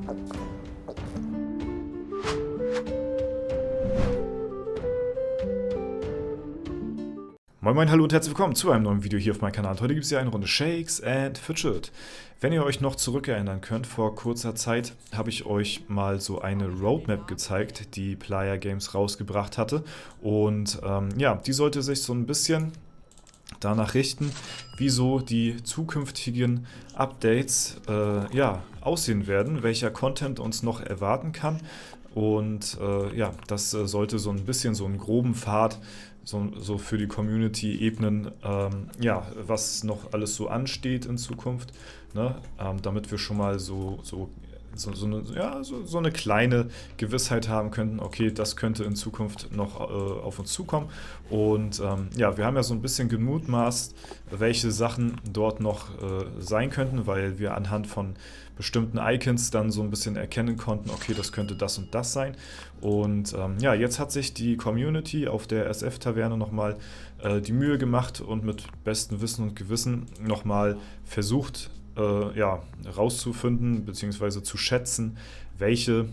Moin Moin, hallo und herzlich willkommen zu einem neuen Video hier auf meinem Kanal. Heute gibt es hier eine Runde Shakes and Fidget. Wenn ihr euch noch zurückerinnern könnt, vor kurzer Zeit habe ich euch mal so eine Roadmap gezeigt, die Playa Games rausgebracht hatte. Und ja, die sollte sich so ein bisschen danach richten, wie so die zukünftigen Updates ja, aussehen werden, welcher Content uns noch erwarten kann. Und ja, das sollte so ein bisschen so einen groben Pfad so für die Community ebnen, ja, was noch alles so ansteht in Zukunft, ne? Damit wir schon mal so eine kleine Gewissheit haben könnten, okay, das könnte in Zukunft noch auf uns zukommen. Und ja, wir haben ja so ein bisschen gemutmaßt, welche Sachen dort noch sein könnten, weil wir anhand von bestimmten Icons dann so ein bisschen erkennen konnten, okay, das könnte das und das sein. Und ja, jetzt hat sich die Community auf der SF-Taverne nochmal die Mühe gemacht und mit bestem Wissen und Gewissen nochmal versucht, ja, rauszufinden bzw. zu schätzen, welches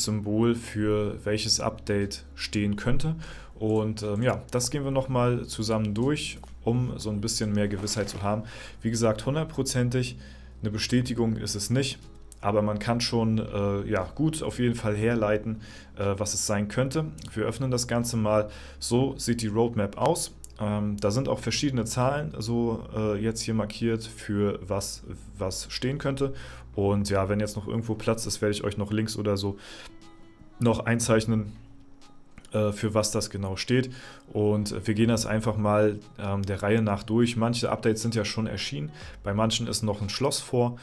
Symbol für welches Update stehen könnte. Und ja, das gehen wir nochmal zusammen durch, um so ein bisschen mehr Gewissheit zu haben. Wie gesagt, hundertprozentig eine Bestätigung ist es nicht, aber man kann schon ja, gut auf jeden Fall herleiten, was es sein könnte. Wir öffnen das Ganze mal. So sieht die Roadmap aus. Da sind auch verschiedene Zahlen so jetzt hier markiert, für was stehen könnte. Und ja, wenn jetzt noch irgendwo Platz ist, werde ich euch noch Links oder so noch einzeichnen, für was das genau steht. Und wir gehen das einfach mal der Reihe nach durch. Manche Updates sind ja schon erschienen, bei manchen ist noch ein Schloss vor.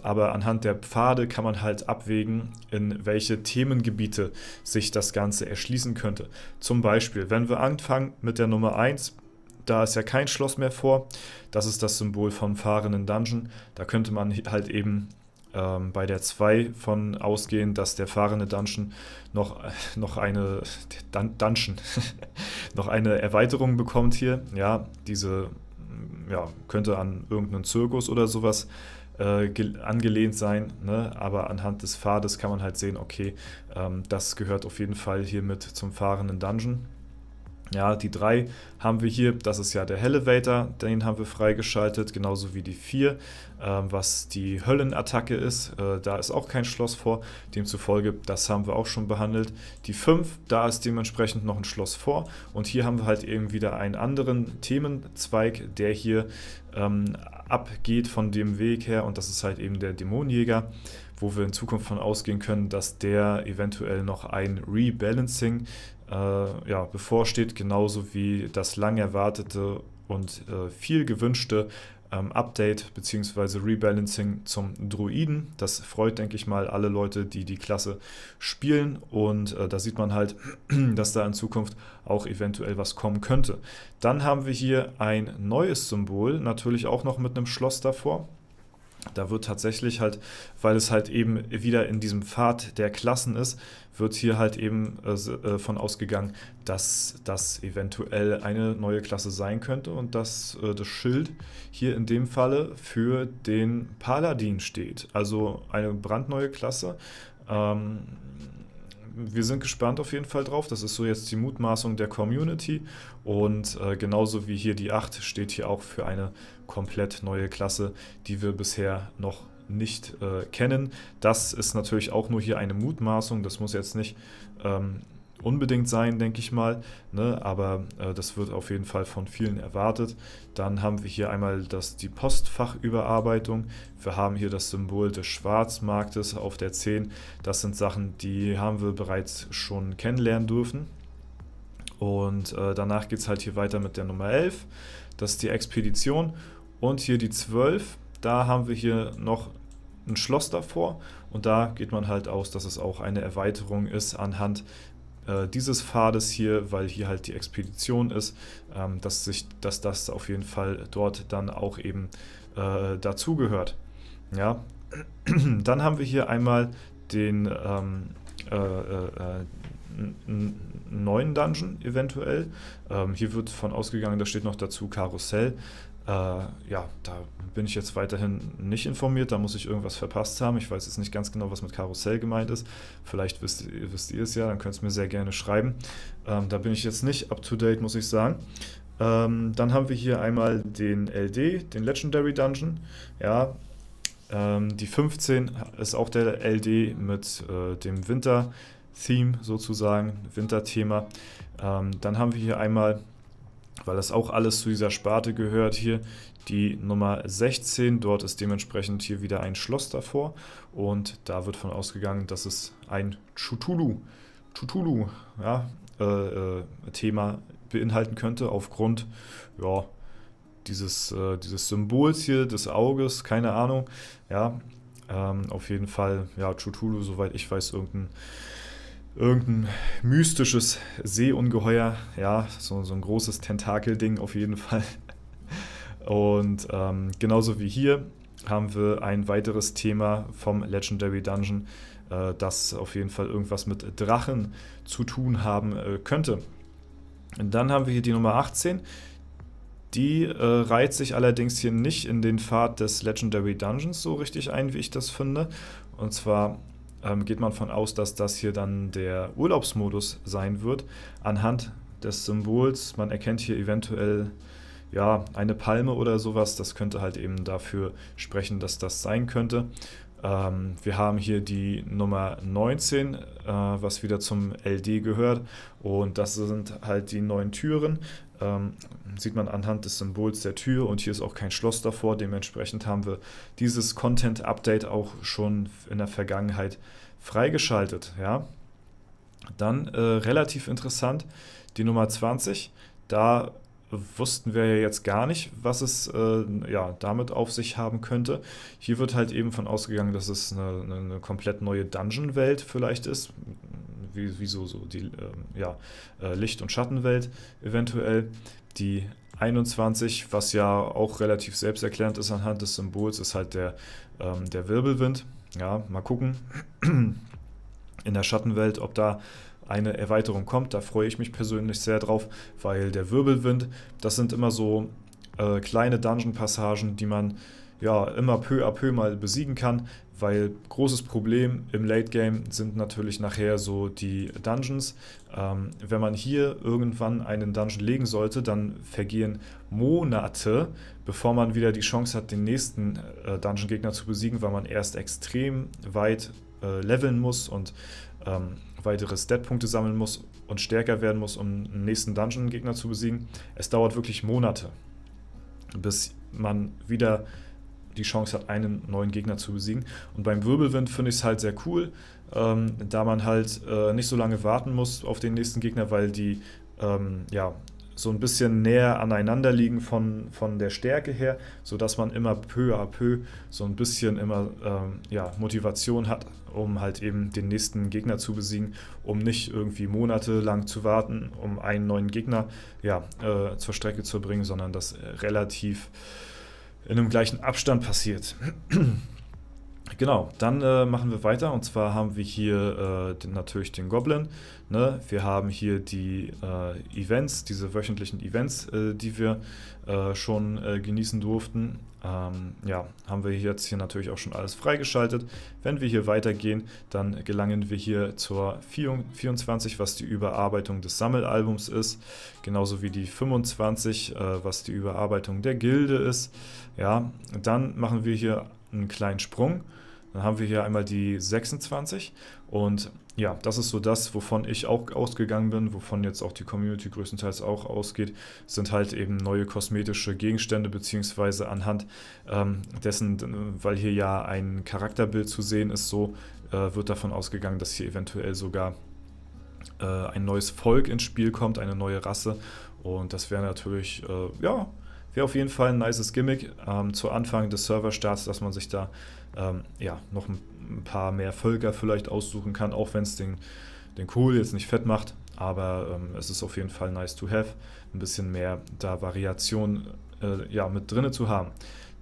Aber anhand der Pfade kann man halt abwägen, in welche Themengebiete sich das Ganze erschließen könnte. Zum Beispiel, wenn wir anfangen mit der Nummer 1, da ist ja kein Schloss mehr vor. Das ist das Symbol vom fahrenden Dungeon. Da könnte man halt eben bei der 2 von ausgehen, dass der fahrende Dungeon noch eine noch eine Erweiterung bekommt hier. Ja, diese ja, könnte an irgendeinen Zirkus oder sowas angelehnt sein, ne? Aber anhand des Pfades kann man halt sehen, okay, das gehört auf jeden Fall hier mit zum fahrenden Dungeon. Ja, die 3 haben wir hier, das ist ja der Elevator, den haben wir freigeschaltet, genauso wie die 4, was die Höllenattacke ist, da ist auch kein Schloss vor, demzufolge, das haben wir auch schon behandelt. Die 5, da ist dementsprechend noch ein Schloss vor und hier haben wir halt eben wieder einen anderen Themenzweig, der hier abgeht von dem Weg her und das ist halt eben der Dämonenjäger, wo wir in Zukunft von ausgehen können, dass der eventuell noch ein Rebalancing ja, bevorsteht, genauso wie das lang erwartete und viel gewünschte Update bzw. Rebalancing zum Druiden. Das freut, denke ich mal, alle Leute, die die Klasse spielen und da sieht man halt, dass da in Zukunft auch eventuell was kommen könnte. Dann haben wir hier ein neues Symbol, natürlich auch noch mit einem Schloss davor. Da wird tatsächlich halt, weil es halt eben wieder in diesem Pfad der Klassen ist, wird hier halt eben von ausgegangen, dass das eventuell eine neue Klasse sein könnte und dass das Schild hier in dem Falle für den Paladin steht. Also eine brandneue Klasse. Wir sind gespannt auf jeden Fall drauf. Das ist so jetzt die Mutmaßung der Community. Und genauso wie hier die 8 steht hier auch für eine komplett neue Klasse, die wir bisher noch nicht kennen. Das ist natürlich auch nur hier eine Mutmaßung. Das muss jetzt nicht unbedingt sein, denke ich mal, ne? Aber das wird auf jeden Fall von vielen erwartet. Dann haben wir hier einmal die Postfachüberarbeitung. Wir haben hier das Symbol des Schwarzmarktes auf der 10. Das sind Sachen, die haben wir bereits schon kennenlernen dürfen. Und danach geht es halt hier weiter mit der Nummer 11. Das ist die Expedition. Und hier die 12. Da haben wir hier noch ein Schloss davor. Und da geht man halt aus, dass es auch eine Erweiterung ist anhand dieses Pfades hier, weil hier halt die Expedition ist, dass das auf jeden Fall dort dann auch eben dazugehört. Ja. Dann haben wir hier einmal den neuen Dungeon eventuell. Hier wird von ausgegangen, da steht noch dazu Karussell. Ja, da bin ich jetzt weiterhin nicht informiert, da muss ich irgendwas verpasst haben. Ich weiß jetzt nicht ganz genau, was mit Karussell gemeint ist. Vielleicht wisst ihr es ja, dann könnt ihr es mir sehr gerne schreiben. Da bin ich jetzt nicht up to date, muss ich sagen. Dann haben wir hier einmal den LD, den Legendary Dungeon. Ja, die 15 ist auch der LD mit dem Winter-Theme sozusagen, Winterthema. Dann haben wir hier einmal, weil das auch alles zu dieser Sparte gehört hier, die Nummer 16. Dort ist dementsprechend hier wieder ein Schloss davor und da wird von ausgegangen, dass es ein Cthulhu, ja, Thema beinhalten könnte, aufgrund ja, dieses Symbols hier, des Auges, keine Ahnung. Ja, auf jeden Fall, ja, Cthulhu, soweit ich weiß, irgendein mystisches Seeungeheuer, ja, so ein großes Tentakelding auf jeden Fall. Und genauso wie hier haben wir ein weiteres Thema vom Legendary Dungeon, das auf jeden Fall irgendwas mit Drachen zu tun haben könnte. Und dann haben wir hier die Nummer 18. Die reiht sich allerdings hier nicht in den Pfad des Legendary Dungeons so richtig ein, wie ich das finde. Und zwar geht man von aus, dass das hier dann der Urlaubsmodus sein wird. Anhand des Symbols, man erkennt hier eventuell ja, eine Palme oder sowas. Das könnte halt eben dafür sprechen, dass das sein könnte. Wir haben hier die Nummer 19, was wieder zum LD gehört. Und das sind halt die 9 Türen. Sieht man anhand des Symbols der Tür und hier ist auch kein Schloss davor. Dementsprechend haben wir dieses Content-Update auch schon in der Vergangenheit freigeschaltet. Ja? Dann relativ interessant, die Nummer 20. Da wussten wir ja jetzt gar nicht, was es ja, damit auf sich haben könnte. Hier wird halt eben von ausgegangen, dass es eine komplett neue Dungeon-Welt vielleicht ist, wie so die ja, Licht- und Schattenwelt eventuell. Die 21, was ja auch relativ selbsterklärend ist anhand des Symbols, ist halt der Wirbelwind. Ja, mal gucken in der Schattenwelt, ob da eine Erweiterung kommt. Da freue ich mich persönlich sehr drauf, weil der Wirbelwind, das sind immer so kleine Dungeon-Passagen, die man ja immer peu à peu mal besiegen kann, weil großes Problem im Late Game sind natürlich nachher so die Dungeons. Wenn man hier irgendwann einen Dungeon legen sollte, dann vergehen Monate, bevor man wieder die Chance hat, den nächsten Dungeon-Gegner zu besiegen, weil man erst extrem weit leveln muss und weitere Stat-Punkte sammeln muss und stärker werden muss, um einen nächsten Dungeon-Gegner zu besiegen. Es dauert wirklich Monate, bis man wieder die Chance hat, einen neuen Gegner zu besiegen. Und beim Wirbelwind finde ich es halt sehr cool, da man halt nicht so lange warten muss auf den nächsten Gegner, weil die ja, so ein bisschen näher aneinander liegen von der Stärke her, sodass man immer peu à peu so ein bisschen immer ja, Motivation hat, um halt eben den nächsten Gegner zu besiegen, um nicht irgendwie monatelang zu warten, um einen neuen Gegner ja, zur Strecke zu bringen, sondern das relativ in einem gleichen Abstand passiert. Genau, dann machen wir weiter und zwar haben wir hier natürlich den Goblin. Ne? Wir haben hier die Events, diese wöchentlichen Events, die wir schon genießen durften. Ja, haben wir jetzt hier natürlich auch schon alles freigeschaltet. Wenn wir hier weitergehen, dann gelangen wir hier zur 24, was die Überarbeitung des Sammelalbums ist, genauso wie die 25, was die Überarbeitung der Gilde ist. Ja, dann machen wir hier einen kleinen Sprung. Dann haben wir hier einmal die 26 und ja, das ist so das, wovon ich auch ausgegangen bin, wovon jetzt auch die Community größtenteils auch ausgeht, sind halt eben neue kosmetische Gegenstände, beziehungsweise anhand dessen, weil hier ja ein Charakterbild zu sehen ist, so wird davon ausgegangen, dass hier eventuell sogar ein neues Volk ins Spiel kommt, eine neue Rasse und das wäre natürlich, ja, wäre auf jeden Fall ein nices Gimmick zu Anfang des Serverstarts, dass man sich da ja, noch ein paar mehr Völker vielleicht aussuchen kann, auch wenn es den Kohl jetzt nicht fett macht, aber es ist auf jeden Fall nice to have, ein bisschen mehr da Variation ja, mit drinne zu haben.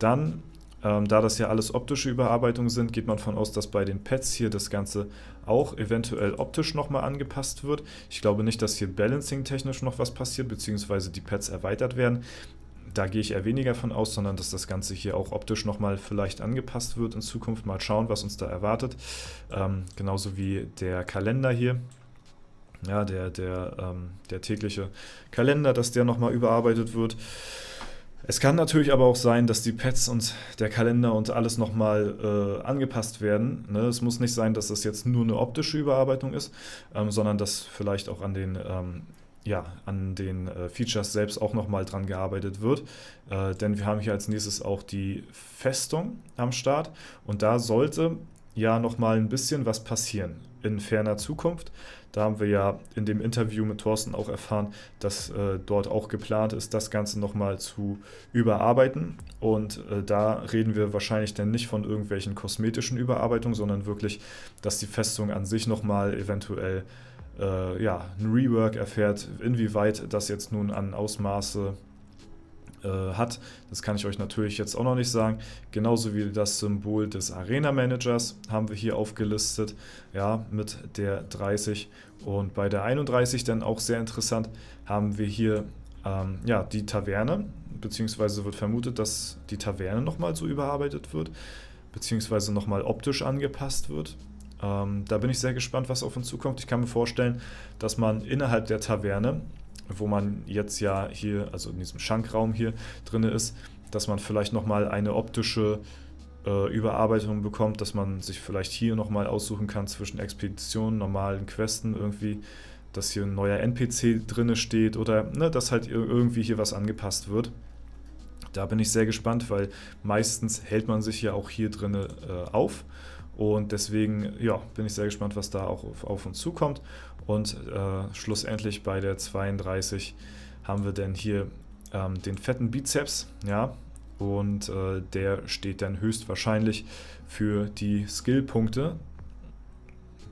Dann, da das ja alles optische Überarbeitungen sind, geht man davon aus, dass bei den Pets hier das Ganze auch eventuell optisch nochmal angepasst wird. Ich glaube nicht, dass hier balancing-technisch noch was passiert, beziehungsweise die Pets erweitert werden. Da gehe ich eher weniger von aus, sondern dass das Ganze hier auch optisch nochmal vielleicht angepasst wird in Zukunft. Mal schauen, was uns da erwartet. Genauso wie der Kalender hier. Ja, der tägliche Kalender, dass der nochmal überarbeitet wird. Es kann natürlich aber auch sein, dass die Pads und der Kalender und alles nochmal angepasst werden. Ne? Es muss nicht sein, dass das jetzt nur eine optische Überarbeitung ist, sondern dass vielleicht auch an den Features selbst auch nochmal dran gearbeitet wird. Denn wir haben hier als nächstes auch die Festung am Start und da sollte ja nochmal ein bisschen was passieren in ferner Zukunft. Da haben wir ja in dem Interview mit Thorsten auch erfahren, dass dort auch geplant ist, das Ganze nochmal zu überarbeiten. Und da reden wir wahrscheinlich dann nicht von irgendwelchen kosmetischen Überarbeitungen, sondern wirklich, dass die Festung an sich nochmal eventuell ein Rework erfährt. Inwieweit das jetzt nun an Ausmaße hat, das kann ich euch natürlich jetzt auch noch nicht sagen. Genauso wie das Symbol des Arena Managers haben wir hier aufgelistet, ja, mit der 30. Und bei der 31 dann auch sehr interessant, haben wir hier die Taverne, beziehungsweise wird vermutet, dass die Taverne nochmal so überarbeitet wird, beziehungsweise nochmal optisch angepasst wird. Da bin ich sehr gespannt, was auf uns zukommt. Ich kann mir vorstellen, dass man innerhalb der Taverne, wo man jetzt ja hier, also in diesem Schankraum hier drin ist, dass man vielleicht nochmal eine optische Überarbeitung bekommt, dass man sich vielleicht hier nochmal aussuchen kann zwischen Expeditionen, normalen Questen irgendwie, dass hier ein neuer NPC drin steht oder dass halt irgendwie hier was angepasst wird. Da bin ich sehr gespannt, weil meistens hält man sich ja auch hier drin auf. Und deswegen bin ich sehr gespannt, was da auch auf uns zukommt. Und schlussendlich bei der 32 haben wir dann hier den fetten Bizeps, ja, und der steht dann höchstwahrscheinlich für die Skillpunkte,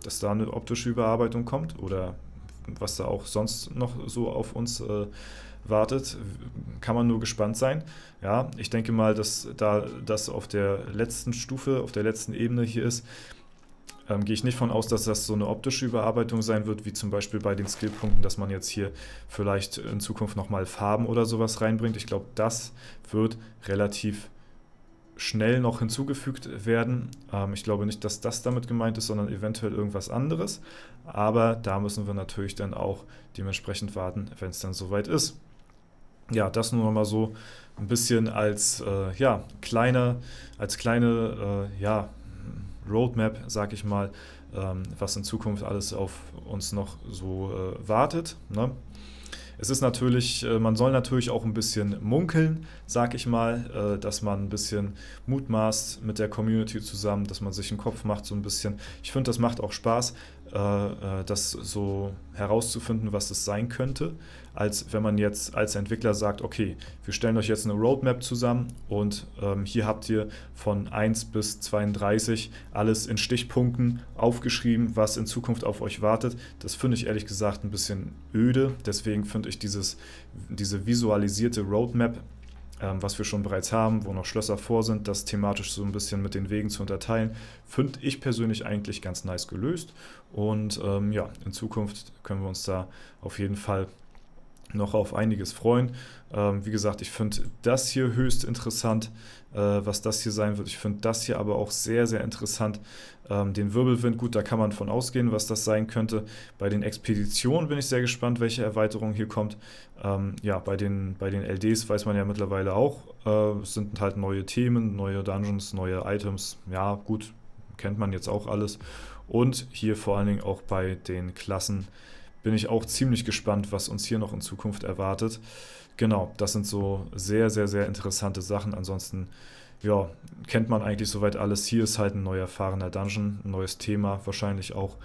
dass da eine optische Überarbeitung kommt oder was da auch sonst noch so auf uns wartet, kann man nur gespannt sein. Ja, ich denke mal, dass da das auf der letzten Stufe, auf der letzten Ebene hier ist, gehe ich nicht von aus, dass das so eine optische Überarbeitung sein wird, wie zum Beispiel bei den Skillpunkten, dass man jetzt hier vielleicht in Zukunft nochmal Farben oder sowas reinbringt. Ich glaube, das wird relativ schnell noch hinzugefügt werden. Ich glaube nicht, dass das damit gemeint ist, sondern eventuell irgendwas anderes. Aber da müssen wir natürlich dann auch dementsprechend warten, wenn es dann soweit ist. Ja, das nur noch mal so ein bisschen als kleine Roadmap, sag ich mal, was in Zukunft alles auf uns noch so wartet. Ne? Es ist natürlich, man soll natürlich auch ein bisschen munkeln, sag ich mal, dass man ein bisschen mutmaßt mit der Community zusammen, dass man sich einen Kopf macht so ein bisschen. Ich finde, das macht auch Spaß, das so herauszufinden, was es sein könnte, als wenn man jetzt als Entwickler sagt, okay, wir stellen euch jetzt eine Roadmap zusammen und hier habt ihr von 1 bis 32 alles in Stichpunkten aufgeschrieben, was in Zukunft auf euch wartet. Das finde ich ehrlich gesagt ein bisschen öde, deswegen finde ich diese visualisierte Roadmap, was wir schon bereits haben, wo noch Schlösser vor sind, das thematisch so ein bisschen mit den Wegen zu unterteilen, finde ich persönlich eigentlich ganz nice gelöst. Und in Zukunft können wir uns da auf jeden Fall noch auf einiges freuen. Wie gesagt, ich finde das hier höchst interessant, was das hier sein wird. Ich finde das hier aber auch sehr, sehr interessant. Den Wirbelwind, gut, da kann man von ausgehen, was das sein könnte. Bei den Expeditionen bin ich sehr gespannt, welche Erweiterung hier kommt. Bei den LDs weiß man ja mittlerweile auch, es sind halt neue Themen, neue Dungeons, neue Items. Ja, gut, kennt man jetzt auch alles. Und hier vor allen Dingen auch bei den Klassen bin ich auch ziemlich gespannt, was uns hier noch in Zukunft erwartet. Genau, das sind so sehr, sehr, sehr interessante Sachen. Ansonsten, kennt man eigentlich soweit alles. Hier ist halt ein neu erfahrener Dungeon, ein neues Thema wahrscheinlich auch.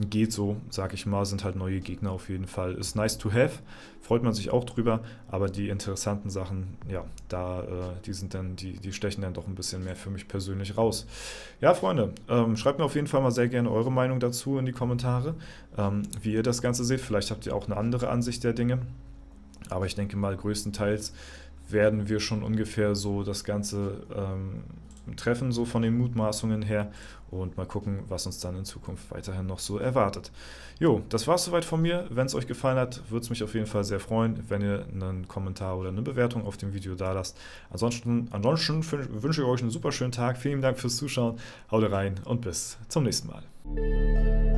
Geht so, sag ich mal, sind halt neue Gegner auf jeden Fall. Ist nice to have, freut man sich auch drüber, aber die interessanten Sachen, die stechen dann doch ein bisschen mehr für mich persönlich raus. Ja, Freunde, schreibt mir auf jeden Fall mal sehr gerne eure Meinung dazu in die Kommentare, wie ihr das Ganze seht. Vielleicht habt ihr auch eine andere Ansicht der Dinge, aber ich denke mal, größtenteils werden wir schon ungefähr so das Ganze treffen, so von den Mutmaßungen her, und mal gucken, was uns dann in Zukunft weiterhin noch so erwartet. Jo, das war es soweit von mir. Wenn es euch gefallen hat, würde es mich auf jeden Fall sehr freuen, wenn ihr einen Kommentar oder eine Bewertung auf dem Video da lasst. Ansonsten wünsche ich euch einen super schönen Tag. Vielen Dank fürs Zuschauen. Haut rein und bis zum nächsten Mal.